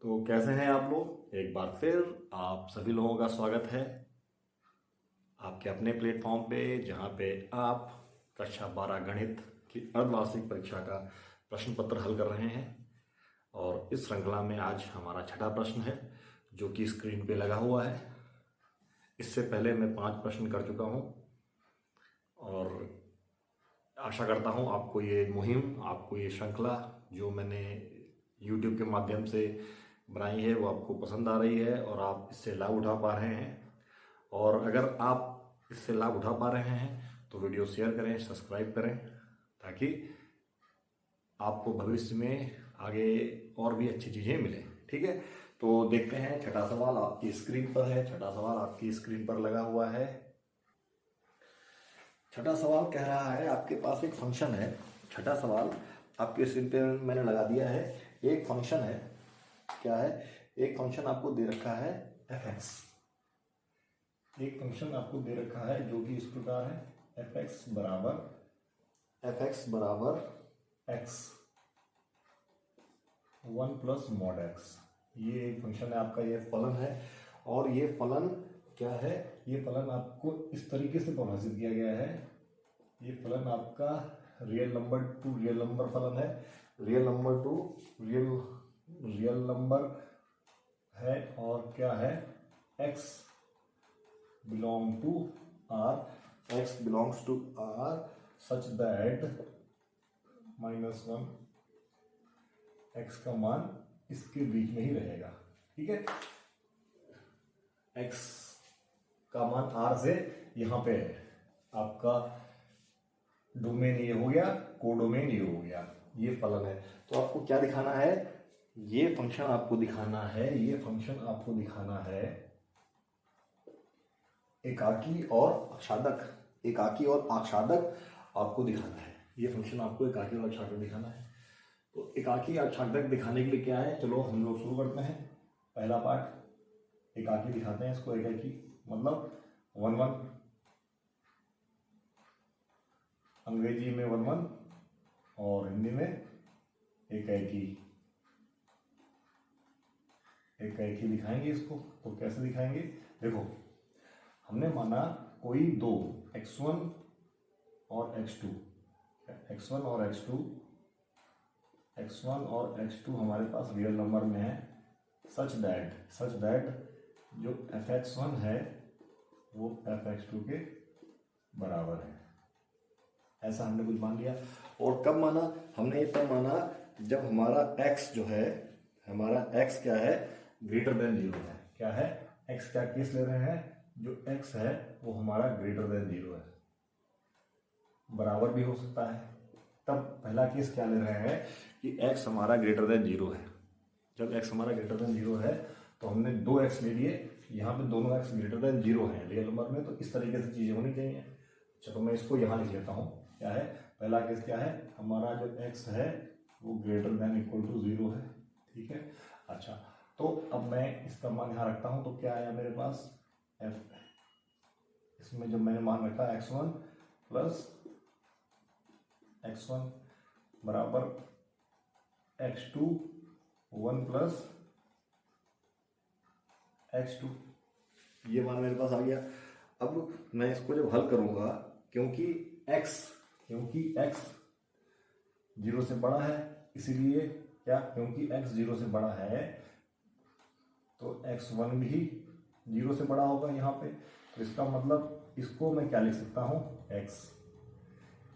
तो कैसे हैं आप लोग। एक बार फिर आप सभी लोगों का स्वागत है आपके अपने प्लेटफॉर्म पे, जहां पे आप कक्षा 12 गणित की अर्धवार्षिक परीक्षा का प्रश्न पत्र हल कर रहे हैं। और इस श्रृंखला में आज हमारा छठा प्रश्न है जो कि स्क्रीन पे लगा हुआ है। इससे पहले मैं 5 प्रश्न कर चुका हूं और आशा करता हूं आपको ये मुहिम, आपको ये श्रृंखला जो मैंने YouTube के माध्यम से बनाई है वो आपको पसंद आ रही है और आप इससे लाभ उठा पा रहे हैं। और अगर आप इससे लाभ उठा पा रहे हैं तो वीडियो शेयर करें, सब्सक्राइब करें, ताकि आपको भविष्य में आगे और भी अच्छी चीज़ें मिलें। ठीक है, तो देखते हैं। छठा सवाल आपकी स्क्रीन पर है। छठा सवाल आपकी स्क्रीन पर लगा हुआ है। छठा सवाल कह रहा है आपके पास एक फंक्शन है। छठा सवाल आपके स्क्रीन पे मैंने लगा दिया है। एक फंक्शन है, क्या है, एक फंक्शन आपको दे रखा है fx। एक फंक्शन आपको दे रखा है जो कि इस प्रकार है fx बराबर x 1 प्लस मॉड x। ये एक फंक्शन है आपका, ये फलन है। और ये फलन क्या है, ये फलन आपको इस तरीके से परिभाषित किया गया है। ये फलन आपका real number to real number फलन है। Real number to real number है और क्या है, x belong to r, x belongs to r such that -1 x का मान इसके बीच में ही रहेगा। ठीक है, x का मान r से यहां पे है। आपका डोमेन ये हो गया, कोडोमेन ये हो गया, ये फलन है। तो आपको क्या दिखाना है, ये फंक्शन आपको दिखाना है, ये फंक्शन आपको दिखाना है एकाकी और आक्षादक। एकाकी और आक्षादक आपको दिखाना है। ये फंक्शन आपको एकाकी और आक्षादक दिखाना है। तो एकाकी आक्षादक दिखाने के लिए क्या है, चलो हम लोग शुरू करते हैं। पहला पार्ट एकाकी दिखाते हैं इसको। एकाकी मतलब 1 1, अंग्रेजी में 1 1 और हिंदी में एकाकी। एकाकी दिखाएंगे इसको। तो कैसे दिखाएंगे, देखो हमने माना कोई दो x1 और x2, x1 और x2, x1 और x2 हमारे पास रियल नंबर में है। सच दैट जो fx1 है वो fx2 के बराबर है। ऐसा हमने कुछ मान लिया। और कब माना हमने, ये तब माना जब हमारा x जो है, हमारा x क्या है, ग्रेटर देन 0 है। क्या है, x क्या केस ले रहे हैं, जो x है वो हमारा ग्रेटर देन 0 है। बराबर भी हो सकता है। तब पहला केस क्या ले रहे हैं कि x हमारा ग्रेटर देन 0 है। जब x हमारा ग्रेटर देन 0 है तो हमने 2x ले लिए। यहाँ पे दोनों x ग्रेटर देन 0 है रियल नंबर में, तो इस तरीके से चीजें होनी चाहिए। अच्छा, तो मैं इसको यहाँ लिख लेता हूँ। क्या है, पहला केस क्या है, हमारा जो x है वो ग्रेटर देन इक्वल टू 0 है। ठीक है, अच्छा, तो अब मैं इसका मान यहाँ रखता हूँ। तो क्या आया मेरे पास, f, इसमें जब मैंने मान रखा x1 प्लस x1 बराबर x2 1 प्लस x2, ये मान मेरे पास आ गया। अब मैं इसको जब हल करूंगा, क्योंकि x 0 से बड़ा है, इसीलिए क्या, क्योंकि x 0 से बड़ा है तो x1 भी 0 से बड़ा होगा यहाँ पे। तो इसका मतलब इसको मैं क्या लिख सकता हूँ, x।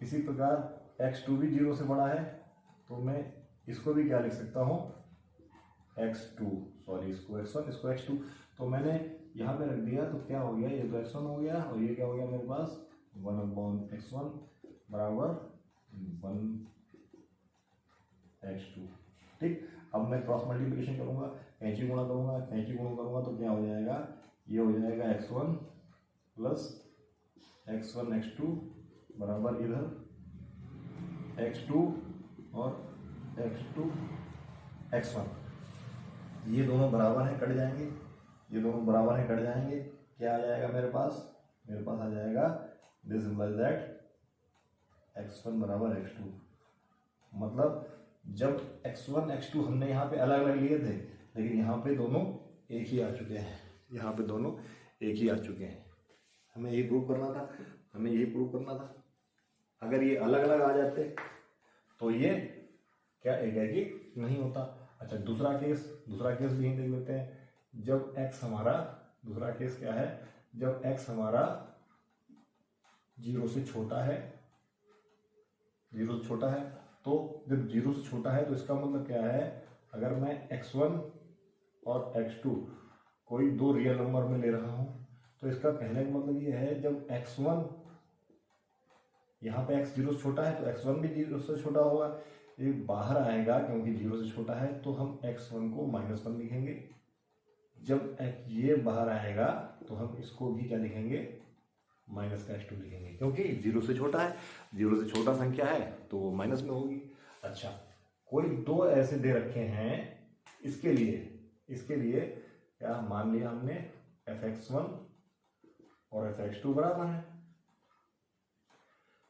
इसी प्रकार x2 भी 0 से बड़ा है तो मैं इसको भी क्या लिख सकता हूँ, x2, सॉरी इसको x1 इसको x2। तो मैंने यहाँ पे रख दिया तो क्या हो गया, ये तो x1 हो गया और ये क्या हो गया मेरे पास 1/x1 बराबर 1x2। ठीक, अब मैं क्रॉस मल्टीप्लिकेशन करूंगा, कैंची गुणा करूंगा तो क्या हो जाएगा, ये हो जाएगा x1 प्लस x1 x2 बराबर इधर x2 और x2 x1। ये दोनों बराबर हैं, कट जाएंगे। ये दोनों बराबर हैं, कट जाएंगे। क्या आ जाएगा मेरे पास, आ जाएगा दिस इम्प्लाइज दैट x1 बराबर x2। मतलब जब x1 x2 हमने यहाँ पे अलग अलग लिए थे, लेकिन यहाँ पे दोनों एक ही आ चुके हैं, यहाँ पे दोनों एक ही आ चुके हैं। हमें यही प्रूव करना था, हमें यही प्रूव करना था। अगर ये अलग अलग आ जाते तो ये क्या एक है कि नहीं होता। अच्छा, दूसरा केस भी देख लेते हैं। जब x हमारा, दूसरा केस क्या है, जब x हमारा 0 से छोटा है, 0 से छोटा है, तो जब 0 से छोटा है तो इसका मतलब क्या है, अगर मैं x1 और x2 कोई दो रियल नंबर में ले रहा हूं तो इसका कहने का मतलब ये है, जब x1 यहाँ पे x 0 से छोटा है तो x1 भी 0 से छोटा होगा, ये बाहर आएगा क्योंकि 0 से छोटा है, तो हम x1 को -1 लिखेंगे। जब ये बाहर आएगा तो हम इसको भी क्या लिखेंगे, -(-2) लिखेंगे, क्योंकि 0 से छोटा है, 0 से छोटा संख्या है तो वो माइनस में होगी। अच्छा, कोई दो ऐसे दे रखे हैं, इसके लिए क्या मान लिया हमने, f(x1) और f(x2) बराबर है,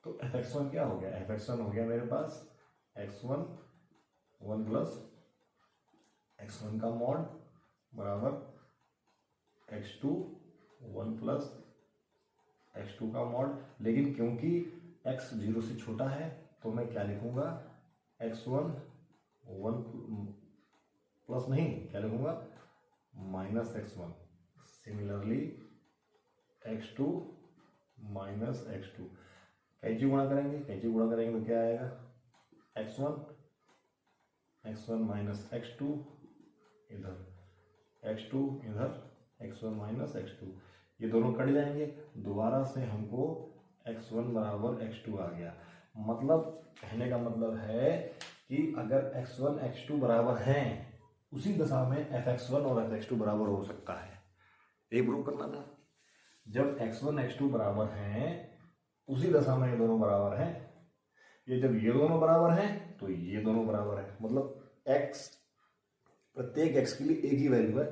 तो f(x1) क्या हो गया, f(x1) हो गया मेरे पास x1 1 प्लस x1 का मॉड बराबर x2 1 प्लस x2 का मॉड। लेकिन क्योंकि x 0 से छोटा है तो मैं क्या लिखूंगा, x1 1 प्लस नहीं, क्या लिखूंगा, -(x1). Similarly x2 -(x2). कैंची गुणा करेंगे, तो क्या आएगा, x1 -(x2), इधर x2, इधर x1 -(x2), ये दोनों कट जाएंगे, दोबारा से हमको x1 बराबर x2 आ गया। मतलब कहने का मतलब है कि अगर x1 x2 बराबर हैं, उसी दशा में f(x1) और f(x2) बराबर हो सकता है, ये प्रूव करना था। जब x1 x2 बराबर हैं, उसी दशा में ये दोनों बराबर हैं। ये जब ये दोनों बराबर हैं तो ये दोनों बराबर है, मतलब x, प्रत्येक x के लिए एक ही वैल्यू है।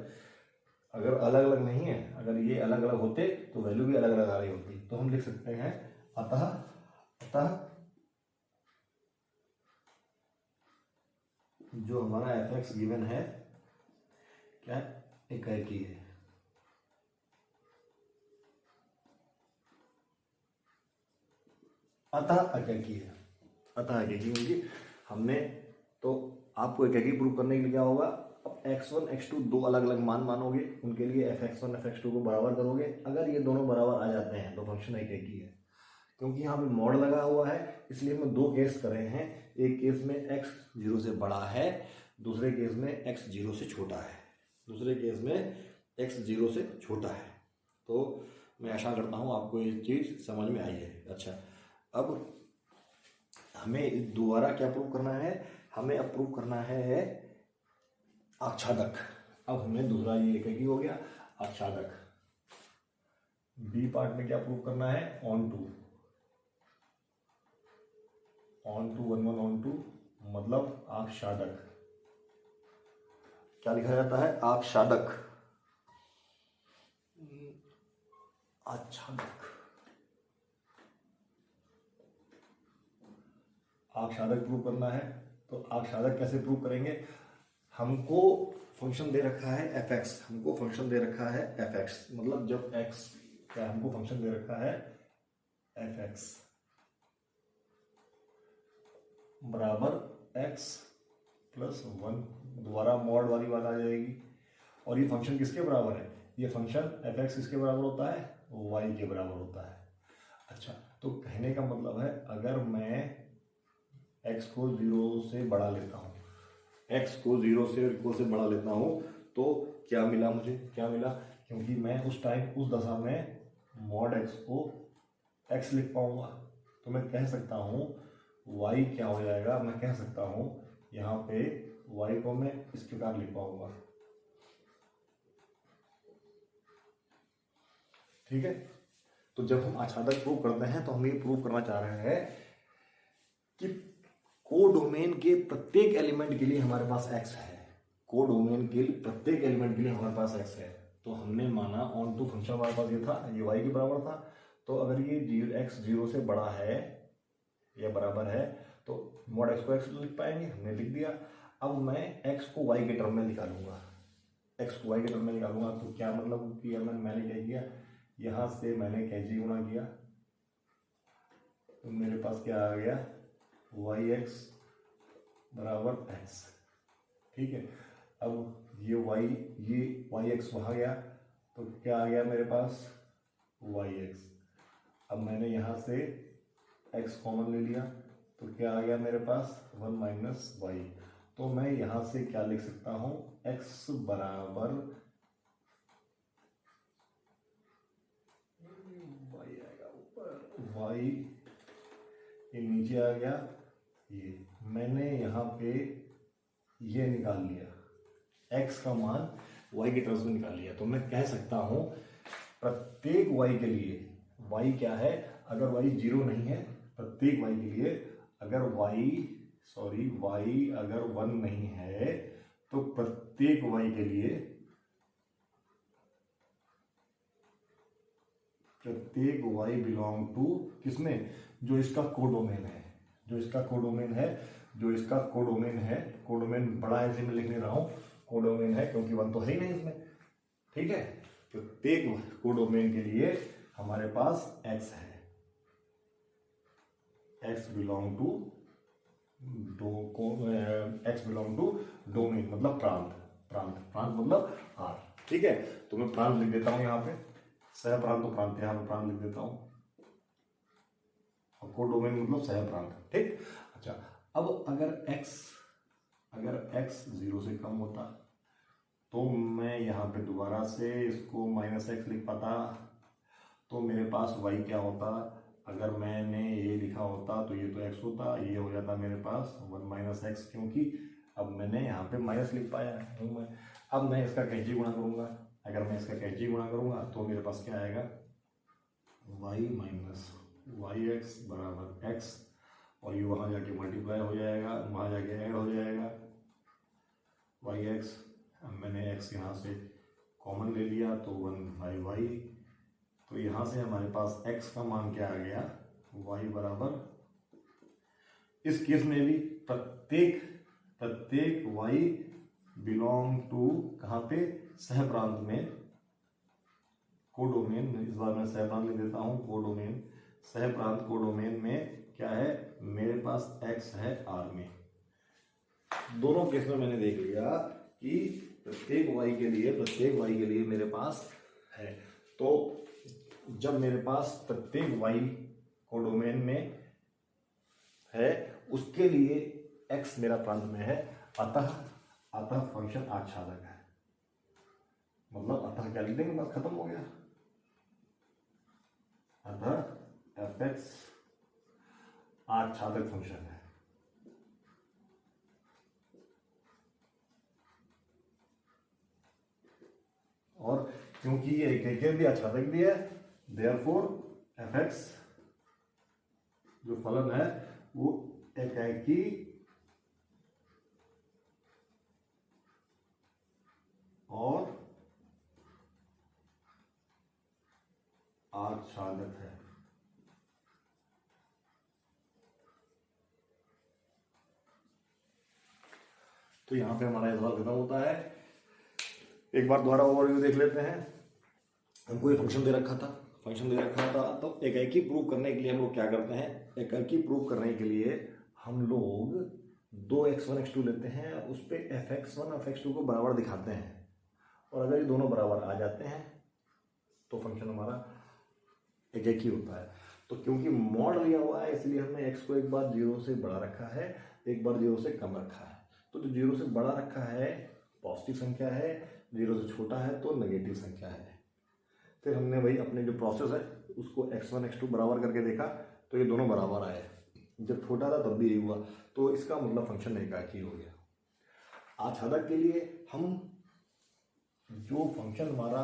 अगर अलग अलग नहीं है, अगर ये अलग अलग होते तो वैल्यू भी अलग अलग आ रही होती। तो हम लिख सकते हैं अतः जो हमारा f(x) गिवन है क्या एकाकी है। अतः एकाकी है, क्योंकि हमने, तो आपको एकाकी प्रूव करने के लिए क्या होगा, अब x1 x2 दो अलग अलग मान मानोगे, उनके लिए f(x1) f(x2) को बराबर करोगे। अगर ये दोनों बराबर आ जाते हैं तो फंक्शन एकाकी है। क्योंकि यहाँ पे मॉड लगा हुआ है, इसलिए हम दो केस कर रहे हैं। एक केस में x 0 से बड़ा है, दूसरे केस में x 0 से छोटा है, तो मैं आशा करता हूँ आपको ये चीज़ समझ में आई है। अच्छा, अब हमें दोबारा क्या प्रूव करना है, हमें अब प्रूव करना है आच्छादक। अब हमें दूसरा ये एकाकी हो गया, आच्छादक। बी पार्ट में क्या प्रूव करना है, ऑन टू 1 1 ऑन टू, मतलब आच्छादक। क्या लिखा जाता है, आच्छादक, आच्छादक प्रूव करना है। तो आच्छादक कैसे प्रूव करेंगे, हमको फंक्शन दे रखा है f(x), मतलब जब x क्या, हमको फंक्शन दे रखा है f(x) बराबर x + 1, दोबारा मॉड वाली बात आ जाएगी। और ये फंक्शन किसके बराबर है, ये फंक्शन f(x) किसके बराबर होता है, y के बराबर होता है। अच्छा, तो कहने का मतलब है, अगर मैं x को 0 से बड़ा लेता हूँ, तो क्या मिला मुझे, क्योंकि मैं उस टाइम, उस दशा में मॉड x को x लिख पाऊंगा, तो मैं कह सकता हूँ y क्या हो जाएगा, मैं कह सकता हूँ यहाँ पे y को मैं इस प्रकार लिख पाऊंगा, ठीक है। तो जब हम आच्छादक प्रूव करते हैं तो हम ये प्रूव करना चाह रहे हैं कि कोडोमेन के प्रत्येक एलिमेंट के लिए हमारे पास x है, तो हमने माना ऑन टू फंक्शन हमारे पास ये था, ये y के बराबर था। तो अगर ये x 0 से बड़ा है या बराबर है तो मॉड x को x लिख पाएंगे, हमने लिख दिया। अब मैं x को y के टर्म में निकालूंगा, एक्स को वाई के टर्म में निकालूंगा तो क्या मतलब किया मैंने क्या किया, यहाँ से मैंने कैंची गुणा किया तो मेरे पास क्या आ गया, वाई एक्स बराबर एक्स। ठीक है, अब ये वाई एक्स वहाँ गया तो क्या आ गया मेरे पास, वाई एक्स। अब मैंने यहाँ से x कॉमन ले लिया तो क्या आ गया मेरे पास, 1 माइनस वाई। तो मैं यहाँ से क्या लिख सकता हूँ, x बराबर y आएगा ऊपर, y ये नीचे आ गया, ये मैंने यहाँ पे ये निकाल लिया, x का मान y के टर्म्स में निकाल लिया। तो मैं कह सकता हूँ प्रत्येक y के लिए, y क्या है, अगर y 0 नहीं है, प्रत्येक y के लिए अगर y अगर 1 नहीं है तो प्रत्येक y के लिए, प्रत्येक y बिलोंग टू किसमें, जो इसका कोडोमेन है, जो इसका कोडोमेन है, जो इसका कोडोमेन है, कोडोमेन बड़ा है इसे मैं लिख नहीं रहा हूं, कोडोमेन है क्योंकि 1 तो है ही नहीं इसमें। ठीक है, प्रत्येक कोडोमेन के लिए हमारे पास x है, x बिलोंग टू डोमेन मतलब प्रांत, प्रांत मतलब r। ठीक है, तो मैं प्रांत लिख देता हूं यहाँ पे, सह प्रांत तो प्रांत, यहाँ पे प्रांत लिख देता हूं, और कोडोमेन मतलब सह प्रांत। ठीक, अच्छा अब अगर x 0 से कम होता तो मैं यहाँ पे दोबारा से इसको -x लिख पाता, तो मेरे पास y क्या होता, अगर मैंने ये लिखा होता तो ये तो x होता, ये हो जाता मेरे पास 1 - x, क्योंकि अब मैंने यहाँ पे माइनस लिख पाया हूँ मैं। अब मैं इसका कैंची गुणा करूँगा, अगर मैं इसका कैंची गुणा करूँगा तो मेरे पास क्या आएगा, y माइनस वाई एक्स बराबर x, और ये वहाँ जाके मल्टीप्लाई हो जाएगा, वहाँ जाके ऐड हो जाएगा वाई एक्स। अब मैंने x यहाँ से कॉमन ले लिया तो 1/y, तो यहाँ से हमारे पास x का मान क्या आ गया, y बराबर, इस केस में भी प्रत्येक y बिलोंग टू कहाँ पे, सह प्रांत में, कोडोमेन, इस बार मैं सह प्रांत लिख देता हूँ, कोडोमेन, सह प्रांत कोडोमेन में क्या है, मेरे पास x है r में। दोनों केस में मैंने देख लिया कि प्रत्येक y के लिए मेरे पास है। तो जब मेरे पास प्रत्येक y कोडोमेन में है, उसके लिए x मेरा प्रांत में है, अतः फंक्शन आच्छादक है, मतलब अतः क्या लिख देंगे, बस खत्म हो गया, अतः f(x) आच्छादक फंक्शन है। और क्योंकि ये एक भी आच्छादक भी है, देयरफॉर f(x) जो फलन है वो एकाकी और आच्छादक है। तो यहां पे हमारा सवाल खत्म होता है। एक बार दोबारा ओवरव्यू देख लेते हैं। हमको ये फंक्शन दे रखा था, तो एकाकी प्रूव करने के लिए हम लोग क्या करते हैं, एकाकी प्रूव करने के लिए हम लोग 2x1 x2 लेते हैं, उस पर f(x1) f(x2) को बराबर दिखाते हैं, और अगर ये दोनों बराबर आ जाते हैं तो फंक्शन हमारा एकाकी होता है। तो क्योंकि मॉड लिया हुआ है इसलिए हमने x को एक बार 0 से बड़ा रखा है, एक बार 0 से कम रखा है। तो जो 0 से बड़ा रखा है पॉजिटिव संख्या है, 0 से छोटा है तो नेगेटिव संख्या है। फिर हमने भाई अपने जो प्रोसेस है उसको x1 x2 बराबर करके देखा तो ये दोनों बराबर आए, जब छोटा था तब भी यही हुआ, तो इसका मतलब फंक्शन एकाकी हो गया। आच्छादक के लिए हम जो फंक्शन हमारा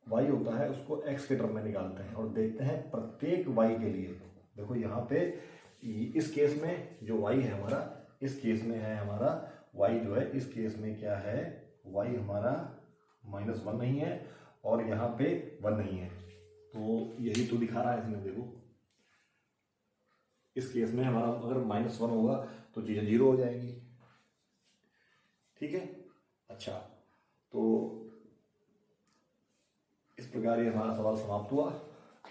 y होता है उसको x के टर्म में निकालते हैं और देखते हैं प्रत्येक y के लिए। देखो यहाँ पे इस केस में जो y है हमारा, इस केस में है हमारा y जो है, इस केस में क्या है, y हमारा -1 नहीं है और यहाँ पे 1 नहीं है, तो यही तो दिखा रहा है इसमें। देखो इस केस में हमारा अगर -1 होगा तो चीजें 0 हो जाएंगी। ठीक है, अच्छा तो इस प्रकार ये हमारा सवाल समाप्त हुआ।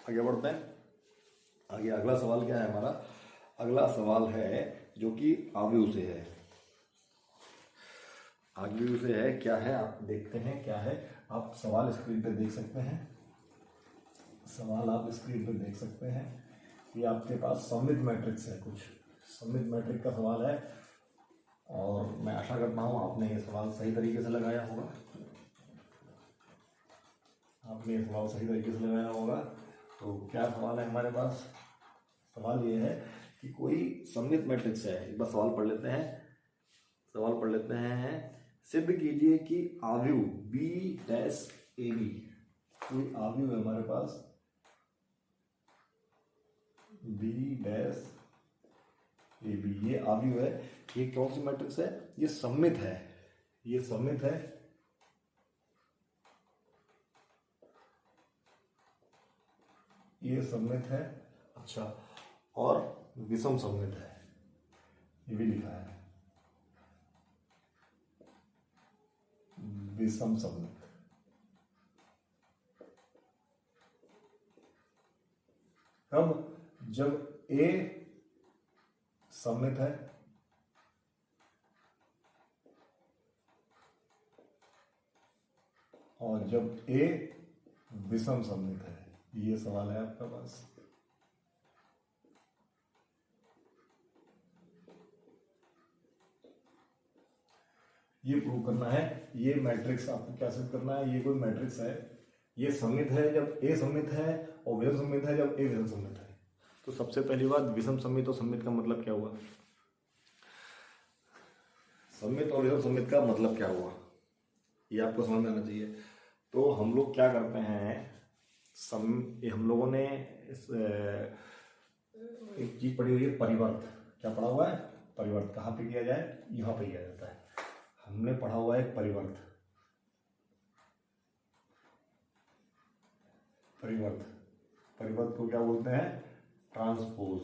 आगे बढ़ते हैं। आगे अगला सवाल क्या है हमारा? अगला सवाल है जो कि आव्यूह से है। आव्यूह से है, क्या है आप देखते हैं क्या है। आप सवाल स्क्रीन पे देख सकते हैं। सवाल आप स्क्रीन पे देख सकते हैं कि आपके पास सममित मैट्रिक्स है, कुछ सममित मैट्रिक्स का सवाल है और मैं आशा करता हूँ आपने ये सवाल सही तरीके से लगाया होगा। आपने ये सवाल सही तरीके से लगाया होगा। तो क्या सवाल है हमारे पास? सवाल ये है कि कोई सममित मैट्रिक्स है। एक बार सवाल पढ़ लेते हैं। सवाल पढ़ लेते हैं। सिद्ध कीजिए कि आव्यूह बी डैश ए बी, कोई आव्यूह है हमारे पास बी डैश ए बी, ये आव्यूह है। ये कौन सी मैट्रिक्स है? ये सममित है। ये सममित है। ये सममित है। अच्छा, और विषम सममित है, ये भी लिखा है विषम सममित। अब जब ए सममित है और जब ए विषम सममित है, ये सवाल है आपके पास। ये प्रूव करना है। ये मैट्रिक्स आपको क्या सिद्ध करना है? ये कोई मैट्रिक्स है, ये सममित है जब ए सममित है और विषम सममित है जब ए विषम सममित है। तो सबसे पहली बात, विषम सममित और सममित का मतलब क्या हुआ? सममित और विषम सममित का मतलब क्या हुआ, ये आपको समझ में आना चाहिए। तो हम लोग क्या करते हैं, हम लोगों ने एक चीज पढ़ी हुई है, परिवर्त। क्या पढ़ा हुआ है? परिवर्त। कहाँ पे किया जाए? यहाँ पे किया जाता है। हमने पढ़ा हुआ है परिवर्त। परिवर्त, परिवर्त को क्या बोलते हैं? ट्रांसपोज।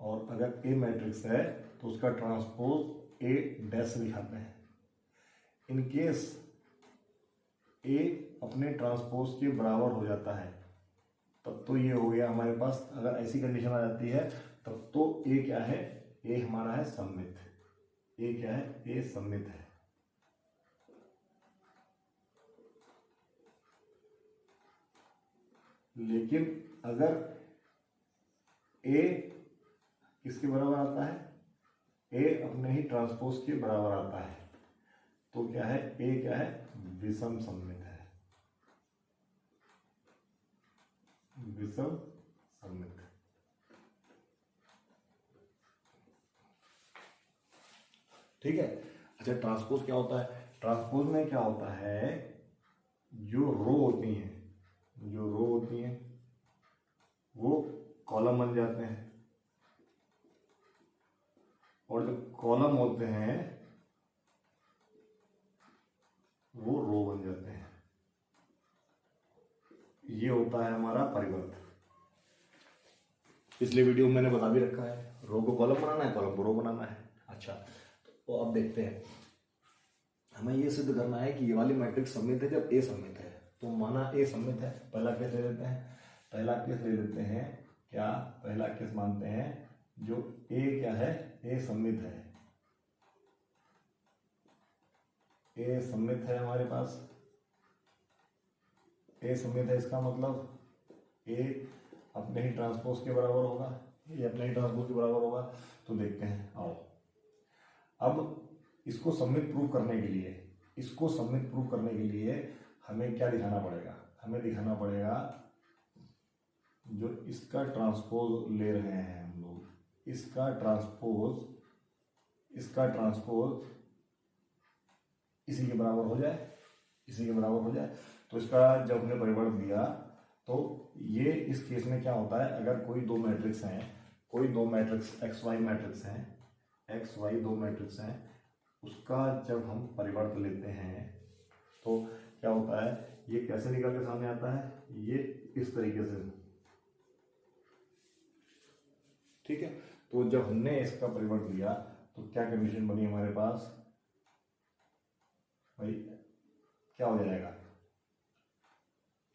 और अगर ए मैट्रिक्स है तो उसका ट्रांसपोज ए डैश से दिखाते हैं। इन केस ए अपने ट्रांसपोज के बराबर हो जाता है तब तो ये हो गया हमारे पास। अगर ऐसी कंडीशन आ जाती है तब तो ए क्या है? ए हमारा है सममित। ए क्या है? ए सममित है। लेकिन अगर ए किसके बराबर आता है? ए अपने ही ट्रांसपोज के बराबर आता है तो क्या है? ए क्या है? विषम सममित है। विषम सममित। ठीक है। अच्छा, ट्रांसपोज क्या होता है? ट्रांसपोज में क्या होता है, जो रो होती हैं, जो रो होती हैं वो कॉलम बन जाते हैं और जो कॉलम होते हैं वो रो बन जाते हैं। ये होता है हमारा परिवर्त। पिछले वीडियो में मैंने बता भी रखा है, रो को कॉलम बनाना है, कॉलम को रो बनाना है। अच्छा, तो अब देखते हैं। हमें ये सिद्ध करना है कि ये वाली मैट्रिक्स सममित है जब ए सममित है। तो माना ए सममित है, पहला केस ले लेते हैं। पहला केस ले लेते हैं क्या? पहला केस मानते हैं जो ए क्या है? ए सममित है। ए सममित है हमारे पास। ए सममित है, इसका मतलब ए अपने ही ट्रांसपोज के बराबर होगा। ये अपने ही ट्रांसपोज के बराबर होगा। तो देखते हैं, आओ। अब इसको सममित प्रूव करने के लिए, इसको सममित प्रूव करने के लिए हमें क्या दिखाना पड़ेगा? हमें दिखाना पड़ेगा जो इसका ट्रांसपोज ले रहे हैं हम लोग, इसका ट्रांसपोज इसी के बराबर हो जाए, इसी के बराबर हो जाए। तो इसका जब हमने परिवर्त दिया तो ये इस केस में क्या होता है, अगर कोई दो मैट्रिक्स हैं, कोई दो मैट्रिक्स एक्स वाई मैट्रिक्स हैं, एक्स वाई दो मैट्रिक्स हैं, उसका जब हम परिवर्त लेते हैं तो क्या होता है, ये कैसे निकल के सामने आता है? ये इस तरीके से। ठीक है, तो जब हमने इसका परिवर्त लिया तो क्या कंडीशन बनी हमारे पास भाई, क्या हो जाएगा,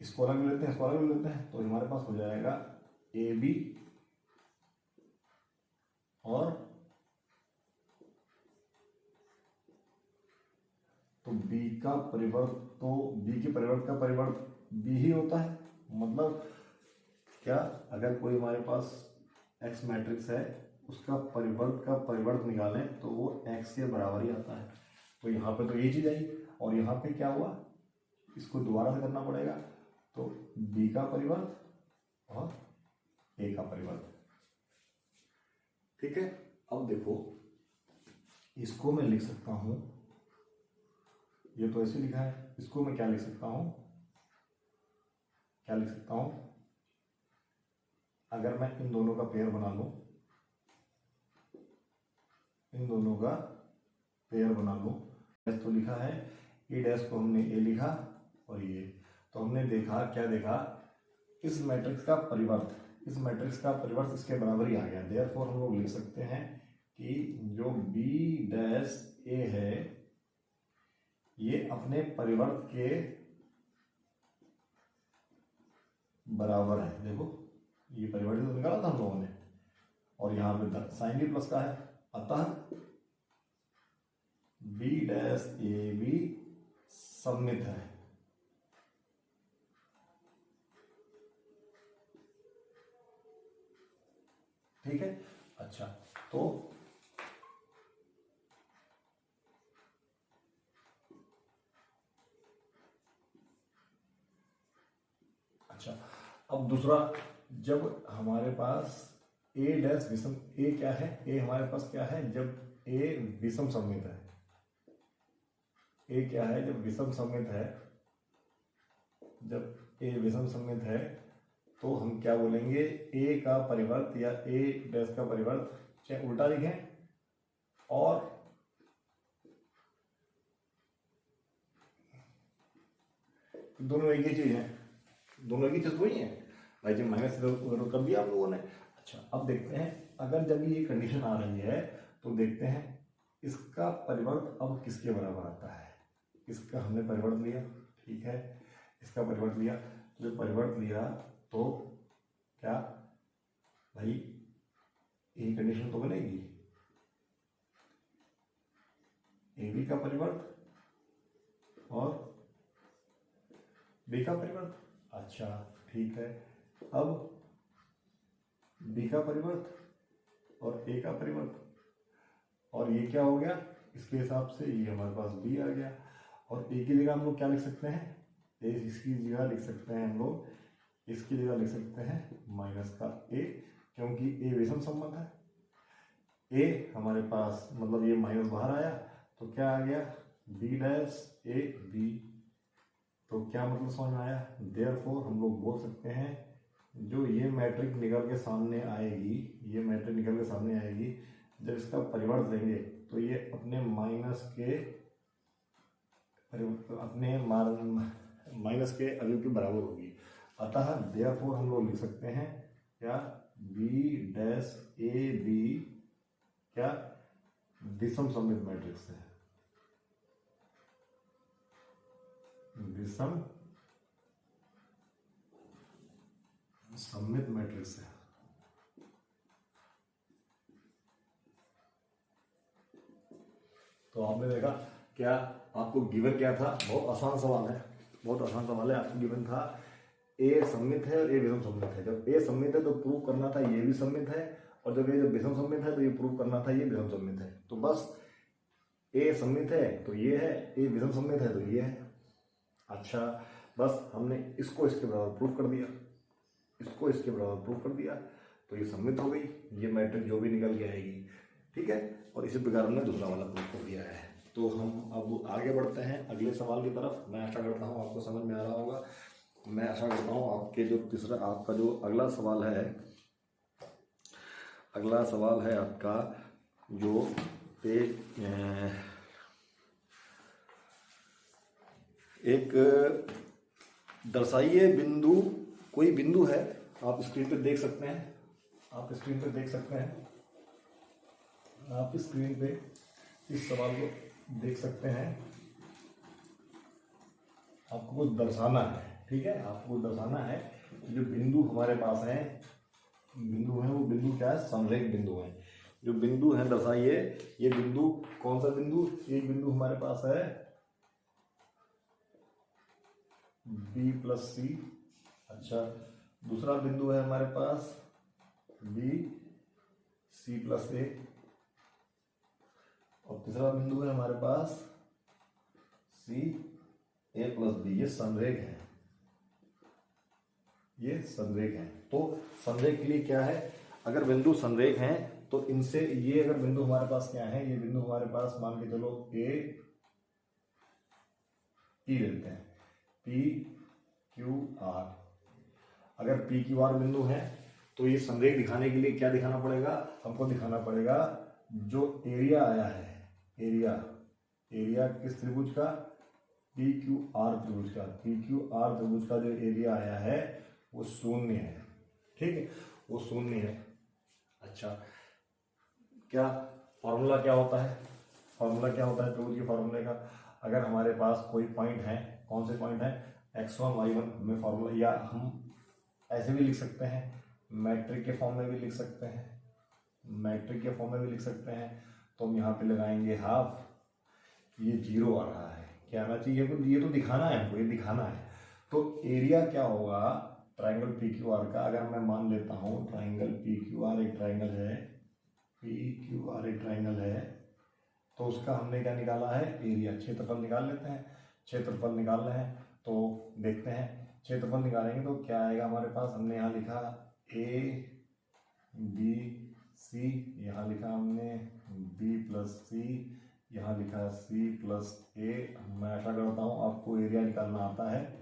इसको अलग लेते हैं, इसको अलग लेते हैं, तो हमारे पास हो जाएगा ए बी और तो बी का परिवर्त, तो बी के परिवर्त का परिवर्त बी ही होता है। मतलब क्या, अगर कोई हमारे पास एक्स मैट्रिक्स है उसका परिवर्त का परिवर्त निकालें तो वो एक्स के बराबर ही आता है। तो यहाँ पे तो ये चीज आई और यहाँ पे क्या हुआ, इसको दोबारा से करना पड़ेगा। तो बी का परिवर्त और ए का परिवर्त, ठीक है। अब देखो इसको मैं लिख सकता हूं, ये तो ऐसे लिखा है, इसको मैं क्या लिख सकता हूं, क्या लिख सकता हूं, अगर मैं इन दोनों का पेयर बना लूं, इन दोनों का पेयर बना लूं, तो लिखा है ए डैश को हमने ए लिखा और ये, तो हमने देखा, क्या देखा, इस मैट्रिक्स का परिवर्त, इस मैट्रिक्स का परिवर्त इसके बराबर ही आ गया। देयरफॉर हम लोग लिख सकते हैं कि जो बी डैश ए है ये अपने परिवर्त के बराबर है। देखो ये परिवर्तित तो निकाला था हम लोगों ने और यहाँ पे साइन भी प्लस का है, अतः बी डैश ए बी सममित है। ठीक है, अच्छा तो अच्छा अब दूसरा, जब हमारे पास ए डैश विषम, ए क्या है, ए हमारे पास क्या है, जब ए विषम सममित है, ए क्या है, जब विषम सममित है, जब ए विषम सममित है तो हम क्या बोलेंगे, ए का परिवर्त या ए डैश का परिवर्त, चाहे उल्टा लिखें और दोनों एक ही चीज है, दोनों एक ही चीज वही है भाई, जब माइनस कर दिया आप लोगों ने। अच्छा अब देखते हैं, अगर जब ये कंडीशन आ रही है तो देखते हैं इसका परिवर्त अब किसके बराबर आता है। इसका हमने परिवर्त लिया, ठीक है, इसका परिवर्त लिया, तो जब परिवर्त लिया तो क्या भाई यही कंडीशन तो बनेगी, ए बी का परिवर्त और बी का परिवर्त। अच्छा ठीक है, अब बी का परिवर्त और ए का परिवर्त, और ये क्या हो गया, इसके हिसाब से ये हमारे पास बी आ गया। और ए की जगह हम लोग क्या लिख सकते हैं, ए इसकी जगह लिख सकते हैं हम लोग, इसकी जगह लिख सकते हैं माइनस का ए, क्योंकि ए विषम संबंध है। ए हमारे पास मतलब ये माइनस बाहर आया तो क्या आ गया, बी डैश ए बी। तो क्या मतलब समझ में आया, देयरफॉर हम लोग बोल सकते हैं जो ये मैट्रिक निकल के सामने आएगी, ये मैट्रिक निकल के सामने आएगी, जब इसका परिवर्त लेंगे तो ये अपने माइनस के अपने माइनस के अवयव के बराबर होगी। अतः देयरफॉर हम लोग लिख सकते हैं क्या, बी डैश ए बी क्या विषम सममित मैट्रिक्स है, विषम सममित मैट्रिक्स है। तो आपने देखा क्या, आपको गिवन क्या था, बहुत आसान सवाल है, बहुत आसान सवाल है। आपको गिवन था ए सममित है और ए विषम सममित है। जब ए सममित है तो प्रूव करना था ये भी सममित है, और जब ये विषम सममित है तो ये प्रूव करना था ये विषम सममित है। तो बस ए सममित है तो ये है, ए विषम सममित है तो ये है। अच्छा बस हमने इसको इसके बराबर प्रूव कर दिया, इसको इसके बराबर प्रूव कर दिया, तो ये सममित हो गई, ये मैट्रिक जो भी निकल के आएगी, ठीक है। और इसी प्रकार हमने दूसरा वाला प्रूव कर दिया है। तो हम अब आगे बढ़ते हैं अगले सवाल की तरफ। मैं आशा करता हूँ आपको समझ में आ रहा होगा। मैं आशा करता हूँ आपके जो तीसरा, आपका जो अगला सवाल है, अगला सवाल है आपका जो एक दर्शाइए बिंदु, कोई बिंदु है, आप स्क्रीन पर देख सकते हैं, आप स्क्रीन पर देख सकते हैं, आप स्क्रीन पे इस सवाल को देख सकते हैं। आपको कुछ दर्शाना है, ठीक है, आपको दर्शाना है। जो बिंदु हमारे पास हैं, बिंदु हैं, वो बिंदु क्या है, संरेख बिंदु हैं। जो बिंदु हैं दर्शाइए। ये बिंदु कौन सा बिंदु, एक बिंदु हमारे पास है B प्लस सी। अच्छा, दूसरा बिंदु है हमारे पास B C प्लस ए, और तीसरा बिंदु है हमारे पास C A प्लस बी। ये संरेख है, ये संरेख है। तो संरेख के लिए क्या है, अगर बिंदु संरेख हैं तो इनसे, ये अगर बिंदु हमारे पास क्या है, ये बिंदु हमारे पास मान के चलो ए पी लेते हैं, पी क्यू आर। अगर पी क्यू आर बिंदु है तो ये संरेख दिखाने के लिए क्या दिखाना पड़ेगा, हमको दिखाना पड़ेगा जो एरिया आया है, एरिया किस त्रिभुज का, पी क्यू आर त्रिभुज का। पी क्यू आर त्रिभुज का जो एरिया आया है वो शून्य है, ठीक है, वो शून्य है। अच्छा, क्या फॉर्मूला क्या होता है, फॉर्मूला क्या होता है त्रिभुज के फॉर्मूले का। अगर हमारे पास कोई पॉइंट है, कौन से पॉइंट है, x1 y1 में फॉर्मूला, या हम ऐसे भी लिख सकते हैं, मैट्रिक के फॉर्म में भी लिख सकते हैं, मैट्रिक के फॉर्म में भी लिख सकते हैं। तो हम यहाँ पे लगाएंगे हाफ, ये 0 आ रहा है, क्या आना चाहिए, ये तो दिखाना है हमको, ये दिखाना है। तो एरिया क्या होगा ट्राइंगल पी क्यू आर का, अगर मैं मान लेता हूँ ट्राइंगल पी क्यू आर एक ट्राइंगल है, पी क्यू आर एक ट्राइंगल है, तो उसका हमने क्या निकाला है, एरिया, क्षेत्रफल निकाल लेते हैं। क्षेत्रफल निकाल रहे हैं तो देखते हैं, क्षेत्रफल निकालेंगे तो क्या आएगा हमारे पास। हमने यहाँ लिखा ए बी सी, यहाँ लिखा हमने बी प्लस सी, यहाँ लिखा सी प्लस ए। मैं आशा करता हूँ आपको एरिया निकालना आता है।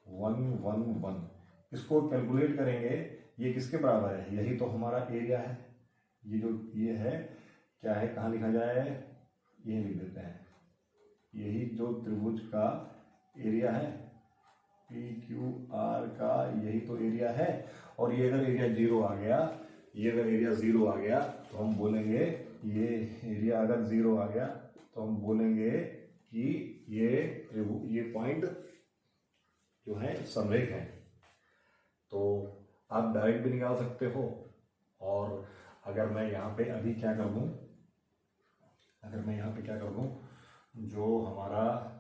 1 1 1, इसको कैलकुलेट करेंगे, ये किसके बराबर है, यही तो हमारा एरिया है। ये जो ये है क्या है, कहाँ लिखा जाए, ये लिख देते हैं, यही जो त्रिभुज का एरिया है, पी क्यू आर का यही तो एरिया है। और ये अगर एरिया 0 आ गया, ये अगर एरिया 0 आ गया तो हम बोलेंगे, ये एरिया अगर 0 आ गया तो हम बोलेंगे कि ये पॉइंट जो है संरेख है। तो आप डायरेक्ट भी निकाल सकते हो, और अगर मैं यहाँ पे अभी क्या कर दूँ, अगर मैं यहाँ पे क्या कर दूँ, जो हमारा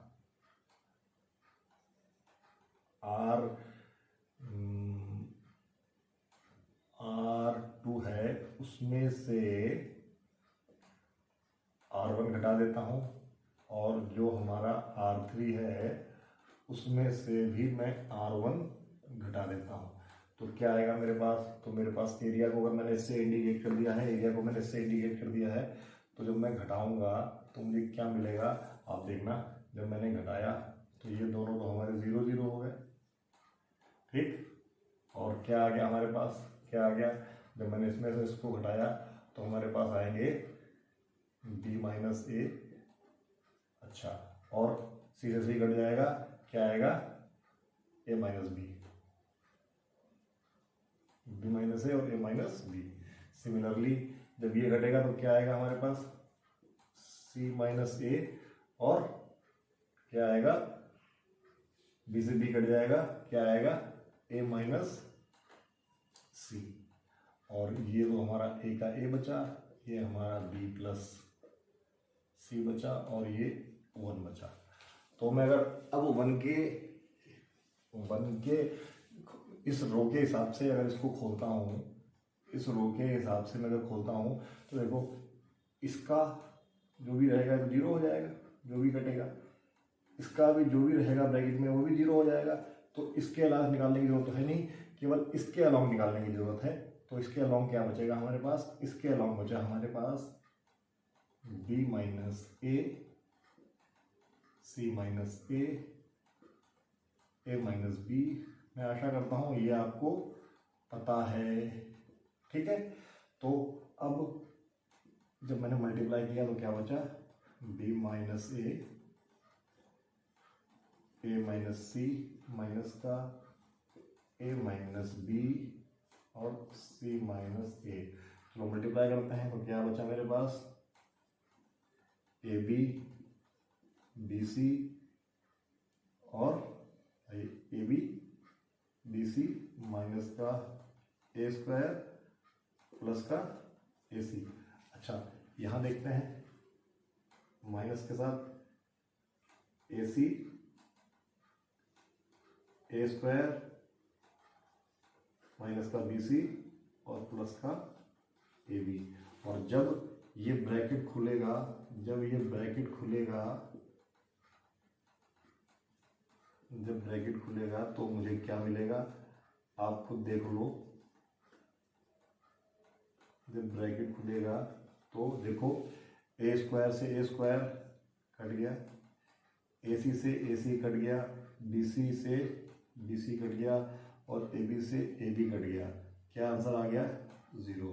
R2 है उसमें से R1 घटा देता हूँ, और जो हमारा R3 है उसमें से भी मैं R1 घटा देता हूँ। तो क्या आएगा मेरे पास, तो मेरे पास एरिया को अगर मैंने इससे इंडिकेट कर दिया है, एरिया को मैंने इससे इंडिकेट कर दिया है, तो जब मैं घटाऊंगा तो मुझे क्या मिलेगा, आप देखना। जब मैंने घटाया तो ये दोनों तो हमारे 0 0 हो गए, ठीक। और क्या आ गया हमारे पास, क्या आ गया, जब मैंने इसमें से इसको घटाया तो हमारे पास आएंगे b माइनस ए। अच्छा, और सी से सी कट जाएगा, क्या आएगा, a minus B, b minus A और a माइनस बी। सिमिलरली जब ये घटेगा तो क्या आएगा हमारे पास, c माइनस ए, और क्या आएगा, b से b कट जाएगा, क्या आएगा, a माइनस सी। और ये तो हमारा a का a बचा, ये हमारा b प्लस सी बचा, और ये 1 बचा। तो मैं अगर अब 1 के इस रो के हिसाब से अगर इसको खोलता हूँ, इस रो के हिसाब से मैं अगर खोलता हूँ तो देखो इसका जो भी रहेगा तो 0 हो जाएगा, जो भी कटेगा इसका भी जो भी रहेगा ब्रैकेट में वो भी 0 हो जाएगा। तो इसके अलावा निकालने की जरूरत तो है नहीं, केवल इसके अलावा निकालने की जरूरत है। तो इसके अलावा क्या बचेगा हमारे पास, इसके अलावा बचा हमारे पास b माइनस ए, सी माइनस ए माइनस बी। मैं आशा करता हूँ ये आपको पता है, ठीक है। तो अब जब मैंने मल्टीप्लाई किया तो क्या बचा, b माइनस ए माइनस सी माइनस का a माइनस बी और c माइनस ए। चलो मल्टीप्लाई करते हैं तो क्या बचा मेरे पास, ए बी बी सी और A B B C minus का ए स्क्वायर प्लस का ए सी। अच्छा यहाँ देखते हैं माइनस के साथ ए सी ए स्क्वायर माइनस का बी सी और प्लस का ए बी। और जब ये ब्रैकेट खुलेगा, जब ये ब्रैकेट खुलेगा, जब ब्रैकेट खुलेगा तो मुझे क्या मिलेगा, आप खुद देख लो। जब ब्रैकेट खुलेगा तो देखो ए स्क्वायर से ए स्क्वायर कट गया, ए सी से ए सी कट गया, बी सी से बी सी कट गया और ए बी से ए बी कट गया। क्या आंसर आ गया, 0।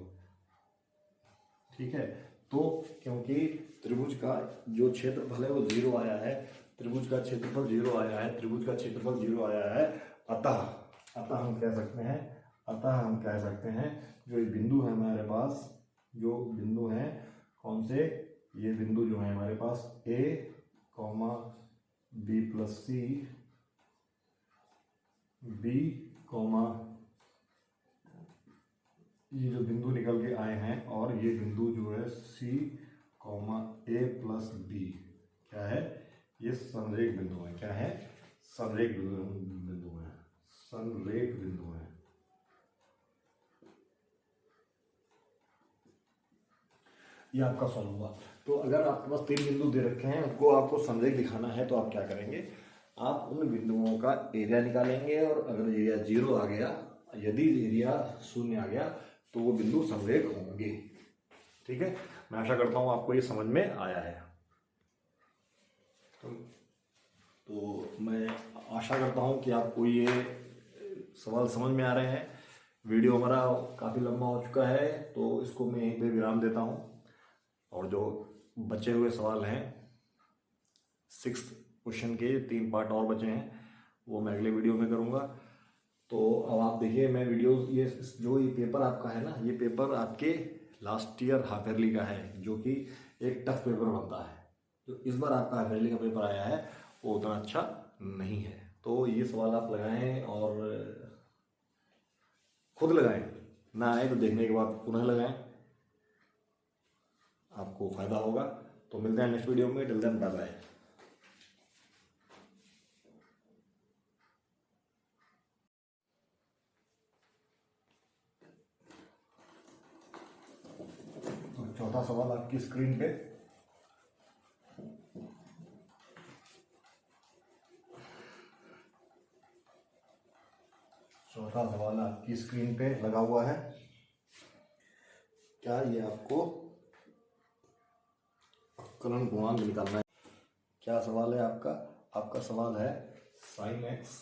ठीक है, तो क्योंकि त्रिभुज का जो क्षेत्रफल है वो 0 आया है, त्रिभुज का क्षेत्रफल 0 आया है, त्रिभुज का क्षेत्रफल 0 आया है, अतः हम कह सकते हैं, अतः हम कह सकते हैं जो ये बिंदु है हमारे पास, जो बिंदु हैं कौन से, ये बिंदु जो है हमारे पास ए कॉमा बी प्लस सी, बी कॉमा, ये जो बिंदु निकल के आए हैं और ये बिंदु जो है सी कॉमा ए प्लस बी, क्या है, ये संरेख बिंदु है। क्या है, संरेख बिंदु है, संरेख बिंदु है। ये आपका सॉल्व हुआ। तो अगर आपके पास 3 बिंदु दे रखे हैं, उनको आपको संरेख दिखाना है तो आप क्या करेंगे, आप उन बिंदुओं का एरिया निकालेंगे और अगर एरिया 0 आ गया, यदि एरिया 0 आ गया तो वो बिंदु संरेख होंगे। ठीक है, मैं आशा करता हूँ आपको ये समझ में आया है। तो मैं आशा करता हूँ कि आपको ये सवाल समझ में आ रहे हैं। वीडियो हमारा काफ़ी लंबा हो चुका है तो इसको मैं यहीं पे विराम देता हूँ, और जो बचे हुए सवाल हैं 6th क्वेश्चन के 3 पार्ट और बचे हैं वो मैं अगले वीडियो में करूँगा। तो अब आप देखिए, मैं वीडियोस, ये जो ये पेपर आपका है ना, ये पेपर आपके लास्ट ईयर हाफ ईयरली का है, जो कि एक टफ पेपर बनता है। जो इस बार आपका हाफ ईयरली का पेपर आया है वो उतना अच्छा नहीं है। तो ये सवाल आप लगाएं और खुद लगाएं, ना आए तो देखने के बाद पुनः लगाएं, आपको फायदा होगा। तो मिलते हैं नेक्स्ट वीडियो में, टिल देन बाय बाय। चौथा सवाल आपकी स्क्रीन पे, चौथा सवाल आपकी स्क्रीन पे लगा हुआ है। क्या ये आपको अवकलन गुणांक निकालना है? क्या सवाल है आपका? आपका सवाल है साइन एक्स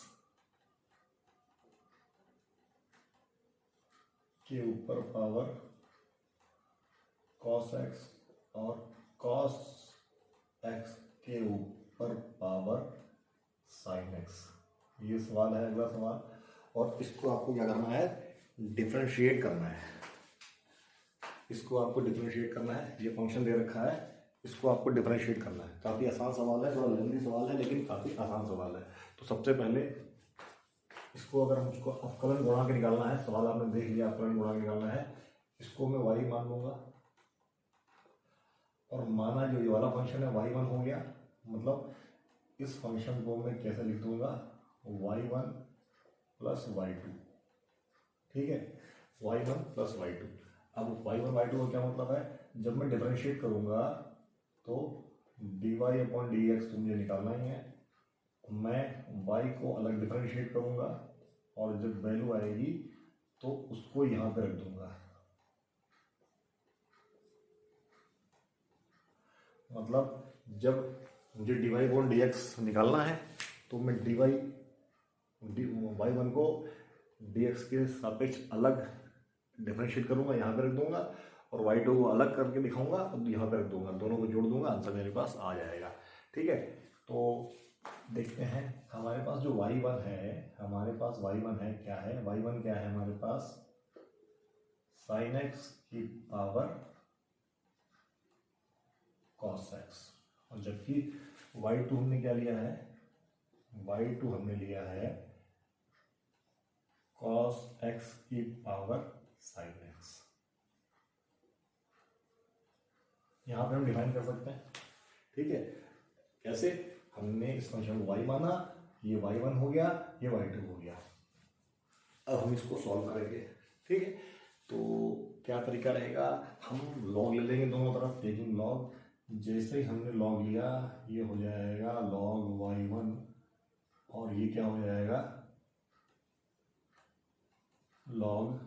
के ऊपर पावर कॉस एक्स और कॉस एक्स के ऊपर पावर साइन एक्स, ये सवाल है अगला सवाल। और इसको आपको क्या करना है, डिफरेंशिएट करना है। इसको आपको डिफरेंशिएट करना है, ये फंक्शन दे रखा है, इसको आपको डिफरेंशिएट करना है। काफ़ी आसान सवाल है, थोड़ा लेंथी सवाल है लेकिन काफ़ी आसान सवाल है। तो सबसे पहले इसको अगर मुझको अवकलन गुणांक निकालना है, सवाल आपने देख लिया, अवकलन गुणांक निकालना है, इसको मैं y मान लूँगा और माना जो ये वाला फंक्शन है y1 हो गया, मतलब इस फंक्शन को मैं कैसे लिख दूंगा, y1 प्लस y2। ठीक है, y1 प्लस y2। अब y1 y2 का क्या मतलब है, जब मैं डिफरेंशिएट करूंगा तो dy अपॉन dx तो मुझे निकालना ही है, मैं y को अलग डिफरेंशिएट करूंगा और जब वैल्यू आएगी तो उसको यहाँ पे रख दूंगा। मतलब जब मुझे dy अपॉन dx निकालना है तो मैं y1 को dx के सापेक्ष अलग डिफरेंशिएट करूंगा, यहाँ पे रख दूंगा, और y2 को अलग करके दिखाऊंगा और यहाँ पे रख दूंगा, दोनों को जोड़ दूंगा, आंसर मेरे पास आ जाएगा। ठीक है, तो देखते हैं हमारे पास जो y1 है, हमारे पास y1 है, क्या है y1, क्या है हमारे पास साइन एक्स की पावर कॉस एक्स। और जबकि y2 हमने क्या लिया है, y2 हमने लिया है कॉस एक्स की पावर साइन एक्स। यहां पे हम डिफाइन कर सकते हैं, ठीक है। कैसे, हमने इस फंक्शन को y माना, ये y1 हो गया, ये y2 हो गया। अब हम इसको सॉल्व करेंगे, ठीक है। तो क्या तरीका रहेगा, हम लॉग ले लेंगे दोनों तरफ, टेकिंग लॉग। जैसे ही हमने लॉग लिया, ये हो जाएगा लॉग y1 और ये क्या हो जाएगा log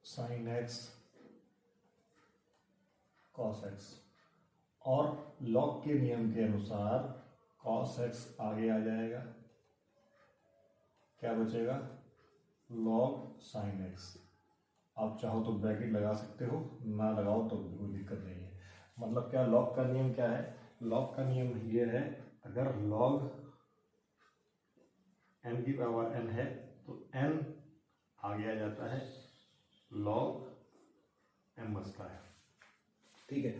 sine x cos x. और लॉग के नियम के अनुसार कॉस एक्स आगे आ जाएगा, क्या बचेगा लॉग साइन एक्स। आप चाहो तो ब्रैकेट लगा सकते हो, ना लगाओ तो कोई दिक्कत नहीं है। मतलब क्या, लॉग का नियम क्या है, लॉग का नियम ये है, अगर लॉग n की पावर n है तो n आगे आ जाता है लॉग m स्क्वायर, ठीक है।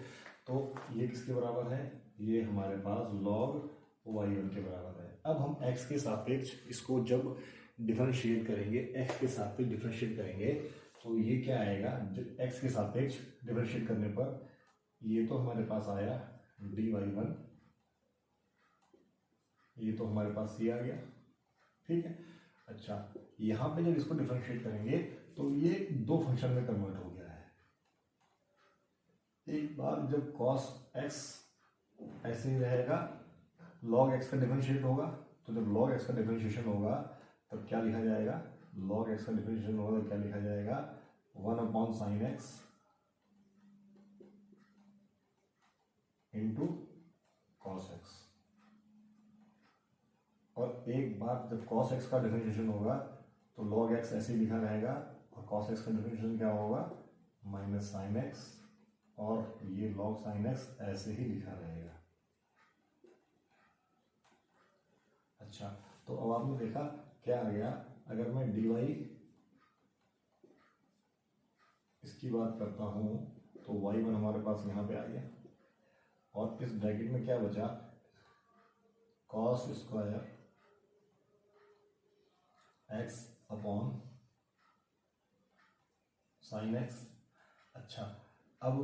तो ये किसके बराबर है, ये हमारे पास लॉग y1 के बराबर है। अब हम x के सापेक्ष इसको जब डिफरेंशिएट करेंगे, x के सापेक्ष डिफरेंशिएट करेंगे तो ये क्या आएगा, जब x के सापेक्ष डिफरेंशिएट करने पर ये तो हमारे पास आया dy1, ये तो हमारे पास c आ गया, ठीक है। अच्छा, यहाँ पे जब इसको डिफरेंशिएट करेंगे तो ये दो फंक्शन में कन्वर्ट हो गया है। एक बार जब cos x ऐसे ही रहेगा, log x का डिफरेंशिएट होगा, तो जब log x का डिफरेंशिएशन होगा तब क्या लिखा जाएगा, log x का डिफरेंशिएशन होगा तो क्या लिखा जाएगा 1/sin x into cos x। और एक बार जब cos x का डिफरेंशिएशन होगा तो log x ऐसे ही लिखा रहेगा, और cos x का डिफरेंशिएशन क्या होगा -sin x, और ये log sin x ऐसे ही लिखा रहेगा। अच्छा, तो अब आपने देखा क्या आ गया, अगर मैं dy इसकी बात करता हूं तो y1 हमारे पास यहाँ पे आ गया, और इस ब्रैकेट में क्या बचा cos square x upon sine x। अच्छा, अब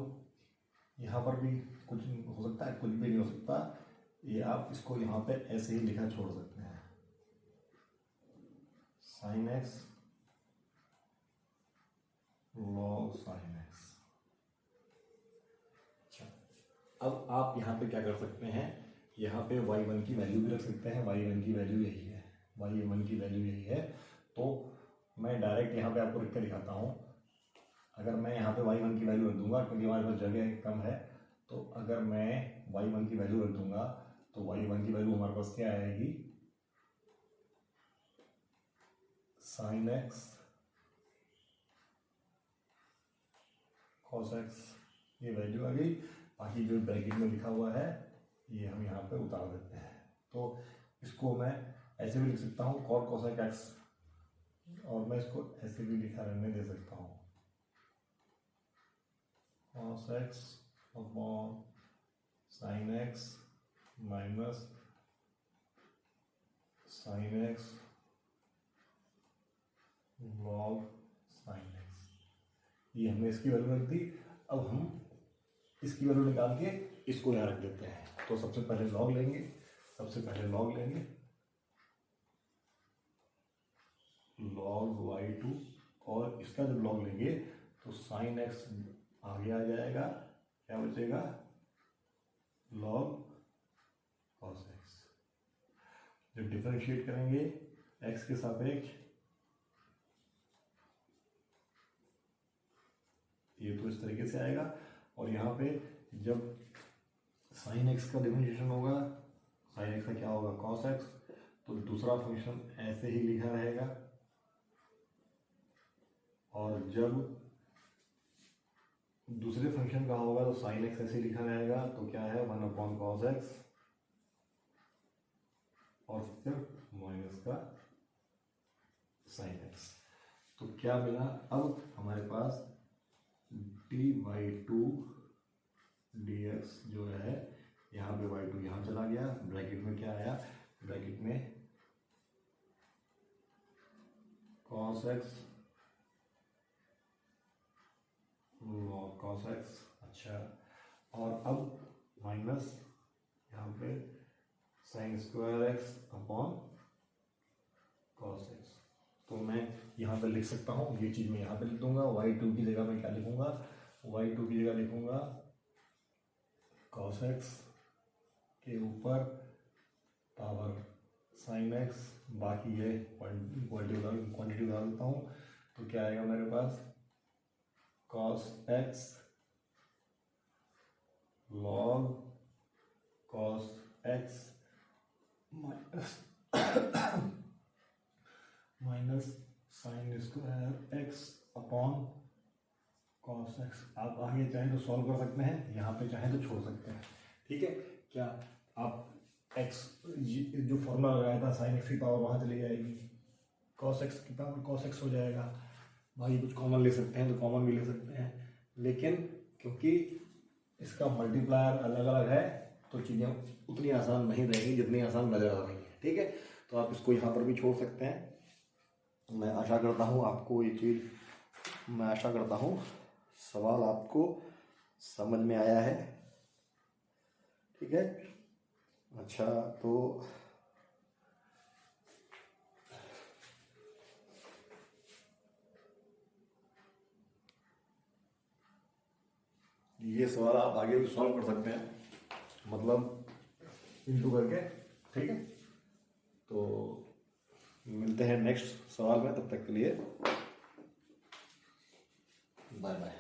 यहाँ पर भी कुछ हो सकता है, कुछ भी नहीं हो सकता, ये आप इसको यहाँ पे ऐसे ही लिखा छोड़ सकते हैं, sine x log sine x। अच्छा, अब आप यहाँ पे क्या कर सकते हैं, यहाँ पे y1 की वैल्यू भी रख सकते हैं, y1 की वैल्यू यही है, y1 की वैल्यू यही है। तो मैं डायरेक्ट यहाँ पे आपको लिख कर दिखाता हूँ। अगर मैं यहाँ पे y1 की वैल्यू रख दूंगा, क्योंकि हमारे पास जगह कम है, तो अगर मैं y1 की वैल्यू रख दूंगा तो y1 की वैल्यू हमारे पास क्या आएगी, साइन x cos x, ये वैल्यू आ गई। बाकी जो ब्रैकेट में लिखा हुआ है ये हम यहाँ पे उतार देते हैं। तो इसको मैं ऐसे भी लिख सकता हूँ cot cosec x, और मैं इसको ऐसे भी लिखा रहने दे सकता हूँ cos x upon sine x minus sine x log sine x। ये हमने इसकी वैल्यू रख दी। अब हम इसकी वैल्यू निकाल के इसको यहाँ रख देते हैं। तो सबसे पहले लॉग लेंगे, लॉग y2, और इसका जब लॉग लेंगे तो साइन x आगे आ जाएगा, क्या बचेगा लॉग cos x। जब डिफरेंशिएट करेंगे x के सापेक्ष, ये तो इस तरीके से आएगा, और यहाँ पे जब साइन x का डिफरेंशिएशन होगा, साइन x का क्या होगा cos x, तो दूसरा फंक्शन ऐसे ही लिखा रहेगा, और जब दूसरे फंक्शन का होगा तो साइन x ऐसे लिखा रहेगा, तो क्या है 1/cos x, और फिर माइनस का साइन x। तो क्या मिला, अब हमारे पास dy2 dx जो है, यहाँ पे y2 यहाँ चला गया, ब्रैकेट में क्या आया, ब्रैकेट में cos x log cos x। अच्छा, और अब माइनस यहाँ पे sine square x upon cos x। तो मैं यहाँ पे लिख सकता हूँ, ये चीज़ मैं यहाँ पे लिख दूंगा, y2 की जगह मैं क्या लिखूंगा, y2 की जगह लिखूंगा cos x के ऊपर पावर साइन x, बाकी ये क्वांटिटी उड़ा देता हूँ। तो क्या आएगा मेरे पास, cos x log cos x minus sine square x upon cos x। आप आगे चाहें तो सॉल्व कर सकते हैं, यहाँ पे चाहें तो छोड़ सकते हैं, ठीक है। क्या आप x जो फॉर्मूला लगाया था साइन एक्स की पावर वहाँ चली जाएगी, cos x की पावर cos x हो जाएगा। भाई कुछ कॉमन ले सकते हैं तो कॉमन भी ले सकते हैं, लेकिन क्योंकि इसका मल्टीप्लायर अलग अलग है तो चीज़ें उतनी आसान नहीं रहेगी जितनी आसान नज़र आ रही हैं, ठीक है। तो आप इसको यहाँ पर भी छोड़ सकते हैं। मैं आशा करता हूँ आपको ये चीज़, मैं आशा करता हूँ सवाल आपको समझ में आया है, ठीक है। अच्छा, तो ये सवाल आप आगे भी सॉल्व कर सकते हैं, मतलब इंटू करके, ठीक है। तो मिलते हैं नेक्स्ट सवाल में, तब तक के लिए बाय बाय।